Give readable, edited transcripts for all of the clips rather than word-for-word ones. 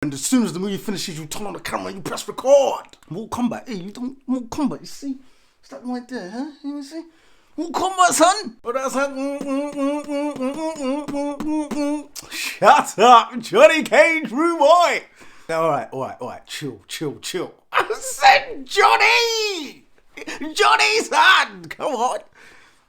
And as soon as the movie finishes, you turn on the camera and you press record. Mortal Kombat, hey, you don't Mortal Kombat, you see? It's that right there, huh? You see? Mortal Kombat, son! Oh, that's like, Shut up, Johnny Cage, rude boy! Alright, chill. I said Johnny! Johnny, son! Come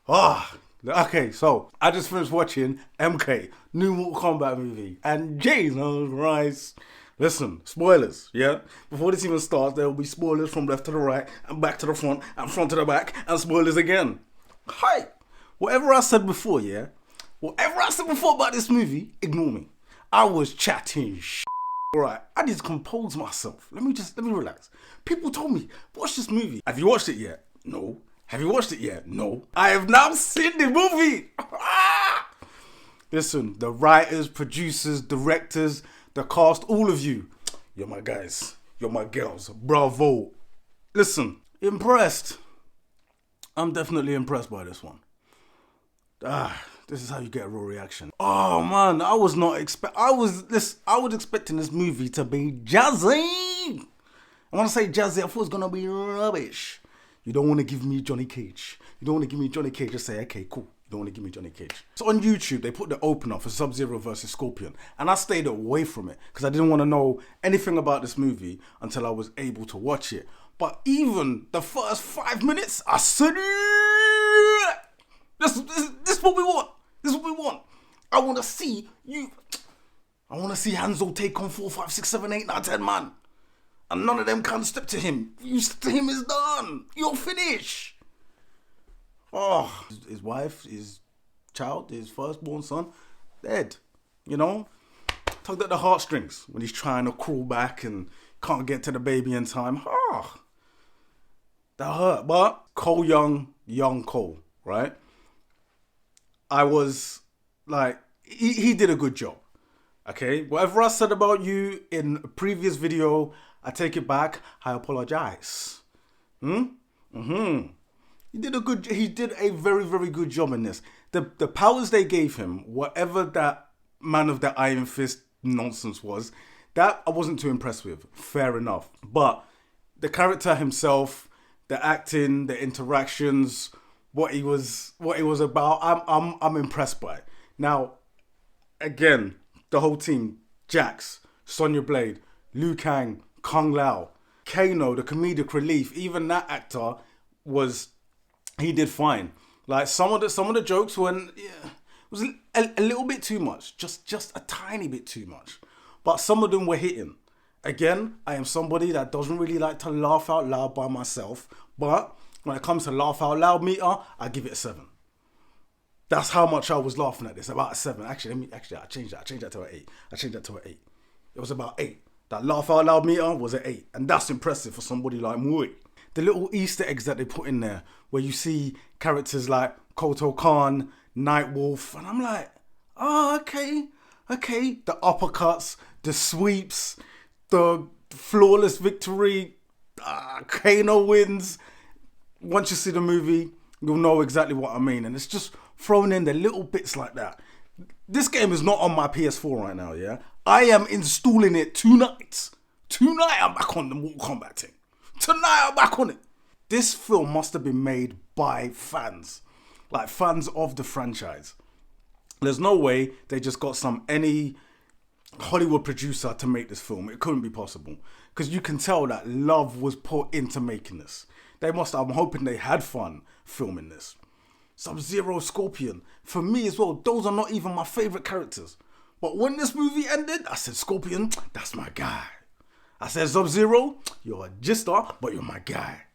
on! Okay, so I just finished watching MK, new Mortal Kombat movie, and Jesus Christ. Listen, spoilers, yeah? Before this even starts, there will be spoilers from left to the right, and back to the front, and front to the back, and spoilers again. Hi! Whatever I said before, yeah? Whatever I said before about this movie, ignore me. I was chatting shit. Alright, I need to compose myself. Let me relax. People told me, watch this movie. Have you watched it yet? No. Have you watched it yet? No. I have now seen the movie. Listen, the writers, producers, directors, the cast, all of you, you're my guys. You're my girls. Bravo. Listen, impressed. I'm definitely impressed by this one. This is how you get a raw reaction. Oh man, I was expecting this movie to be jazzy. And when I say jazzy, I thought it was gonna be rubbish. You don't want to give me Johnny Cage. Just say, okay, cool. You don't want to give me Johnny Cage. So on YouTube, they put the opener for Sub-Zero versus Scorpion. And I stayed away from it because I didn't want to know anything about this movie until I was able to watch it. But even the first 5 minutes, I said, this is what we want. This is what we want. I want to see Hanzo take on 4, 5, 6, 7, 8, 9, 10 man. And none of them can step to him. You step to him, is done. You're finished. Oh, his wife, his child, his firstborn son, dead. You know? Tugged at the heartstrings when he's trying to crawl back and can't get to the baby in time. That hurt. But Cole young Cole, right? I was like, he did a good job. Okay? Whatever I said about you in a previous video, I take it back. I apologize. He did a very, very good job in this. The powers they gave him, whatever that Man of the Iron Fist nonsense was, that I wasn't too impressed with. Fair enough. But the character himself, the acting, the interactions, what he was about, I'm impressed by. Now, again, the whole team, Jax, Sonya Blade, Liu Kang, Kung Lao, Kano, the comedic relief, even that actor he did fine. Like some of the jokes was a little bit too much, just a tiny bit too much. But some of them were hitting. Again, I am somebody that doesn't really like to laugh out loud by myself, but when it comes to laugh out loud meter, I give it a 7. That's how much I was laughing at this, about a 7. Actually, I changed that to an 8. It was about 8. That laugh out loud meter was an 8. And that's impressive for somebody like me. The little Easter eggs that they put in there, where you see characters like Koto Khan, Nightwolf, and I'm like, okay. The uppercuts, the sweeps, the flawless victory, Kano wins. Once you see the movie, you'll know exactly what I mean. And it's just thrown in the little bits like that. This game is not on my PS4 right now, yeah? I am installing it tonight. Tonight I'm back on the Mortal Kombat thing. Tonight I'm back on it. This film must have been made by fans. Like fans of the franchise. There's no way they just got any Hollywood producer to make this film. It couldn't be possible. Because you can tell that love was put into making this. I'm hoping they had fun filming this. Sub-Zero, Scorpion. For me as well, those are not even my favourite characters. But when this movie ended, I said, Scorpion, that's my guy. I said, Sub-Zero, you're a gister, but you're my guy.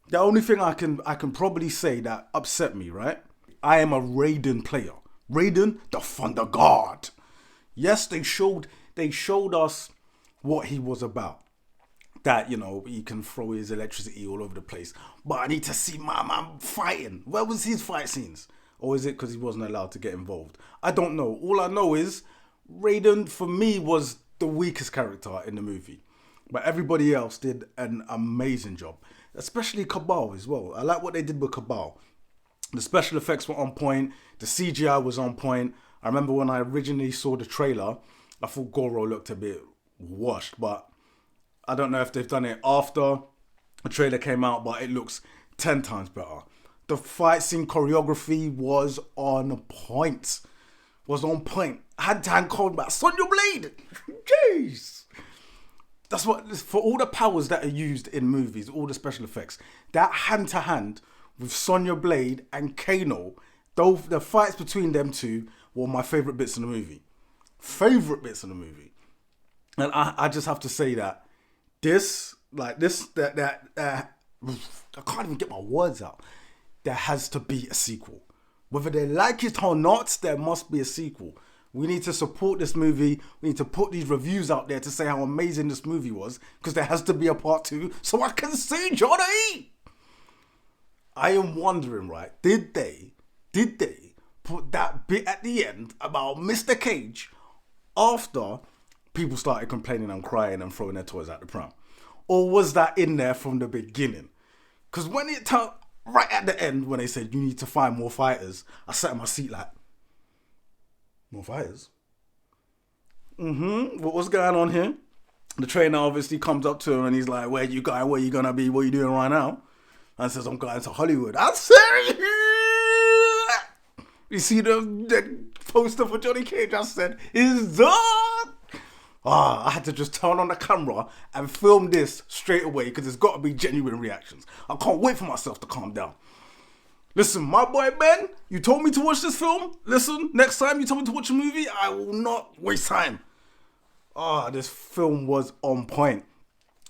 The only thing I can probably say that upset me, right? I am a Raiden player. Raiden, the Thunder God. Yes, they showed us what he was about. That, he can throw his electricity all over the place. But I need to see my man fighting. Where was his fight scenes? Or is it because he wasn't allowed to get involved? I don't know. All I know is Raiden, for me, was the weakest character in the movie. But everybody else did an amazing job. Especially Cabal as well. I like what they did with Cabal. The special effects were on point. The CGI was on point. I remember when I originally saw the trailer, I thought Goro looked a bit washed. But I don't know if they've done it after the trailer came out, but it looks 10 times better. The fight scene choreography was on point. Hand-to-hand combat. Sonya Blade. Jeez. That's what, for all the powers that are used in movies, all the special effects, that hand-to-hand with Sonya Blade and Kano, though the fights between them two were my favourite bits in the movie. And I just have to say that I can't even get my words out. There has to be a sequel. Whether they like it or not, there must be a sequel. We need to support this movie. We need to put these reviews out there to say how amazing this movie was, because there has to be a part 2 so I can see Johnny. I am wondering, right, did they put that bit at the end about Mr. Cage after people started complaining and crying and throwing their toys out the pram? Or was that in there from the beginning? Because when it turned right at the end, when they said you need to find more fighters, I sat in my seat like, more fighters? What's going on here? The trainer obviously comes up to him and he's like, where you going? Where you gonna be? What are you doing right now? And says, I'm going to Hollywood. I'm serious. You see the poster for Johnny Cage? I said, is that? I had to just turn on the camera and film this straight away because there's got to be genuine reactions. I can't wait for myself to calm down. Listen, my boy Ben, you told me to watch this film. Listen, next time you tell me to watch a movie, I will not waste time. This film was on point.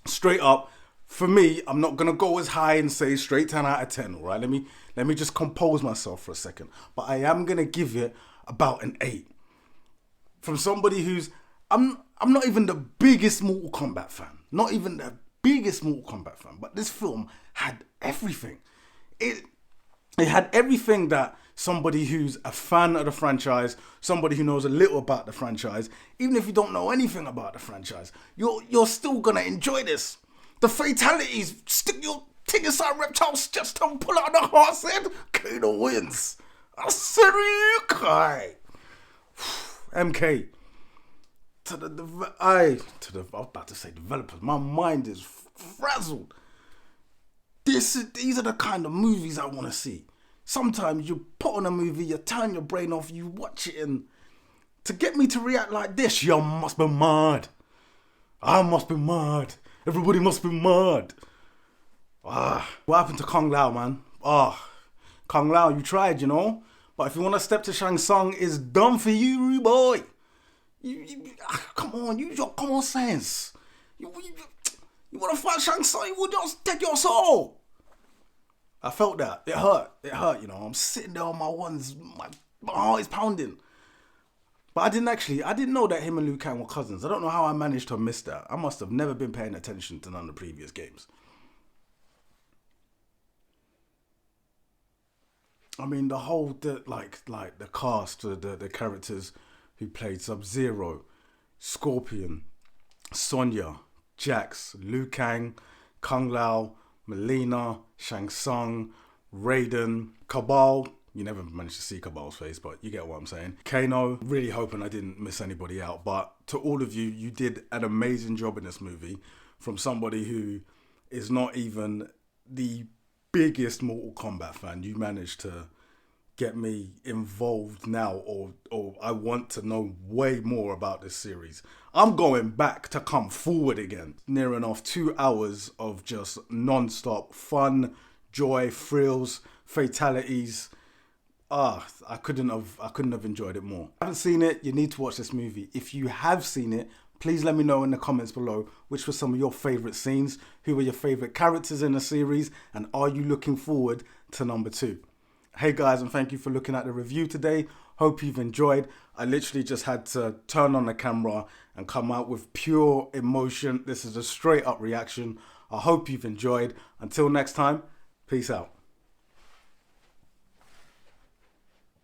Straight up, for me, I'm not going to go as high and say straight 10 out of 10, all right? Let me just compose myself for a second. But I am going to give it about an 8. From somebody who's... I'm not even the biggest Mortal Kombat fan. But this film had everything. It had everything that somebody who's a fan of the franchise, somebody who knows a little about the franchise, even if you don't know anything about the franchise, you're still gonna enjoy this. The fatalities, stick your thing inside Reptile's chest and pull out the heart's head, Kano wins. I said, okay. MK. I was about to say developers. My mind is frazzled. These are the kind of movies I want to see. Sometimes you put on a movie, you turn your brain off, you watch it, and to get me to react like this, you must be mad. I must be mad. Everybody must be mad. What happened to Kung Lao, man? Kung Lao, you tried, you know. But if you want to step to Shang Tsung, it's done for you, boy. Come on, use your common sense. You want to fight Shang Tsung, you will just take your soul. I felt that. It hurt, you know. I'm sitting there on my ones, my heart is pounding. But I didn't know that him and Liu Kang were cousins. I don't know how I managed to miss that. I must have never been paying attention to none of the previous games. I mean, the whole, the cast, the characters who played Sub-Zero, Scorpion, Sonya, Jax, Liu Kang, Kung Lao, Melina, Shang Tsung, Raiden, Cabal. You never managed to see Cabal's face, but you get what I'm saying. Kano, really hoping I didn't miss anybody out. But to all of you, you did an amazing job in this movie. From somebody who is not even the biggest Mortal Kombat fan, you managed to get me involved now, or I want to know way more about this series. I'm going back to come forward again. Near enough 2 hours of just non-stop fun, joy, thrills, fatalities. I couldn't have enjoyed it more. If you haven't seen it, you need to watch this movie. If you have seen it, please let me know in the comments below which were some of your favourite scenes, who were your favourite characters in the series, and are you looking forward to number 2? Hey guys, and thank you for looking at the review today. Hope you've enjoyed. I literally just had to turn on the camera and come out with pure emotion. This is a straight up reaction. I hope you've enjoyed. Until next time, peace out.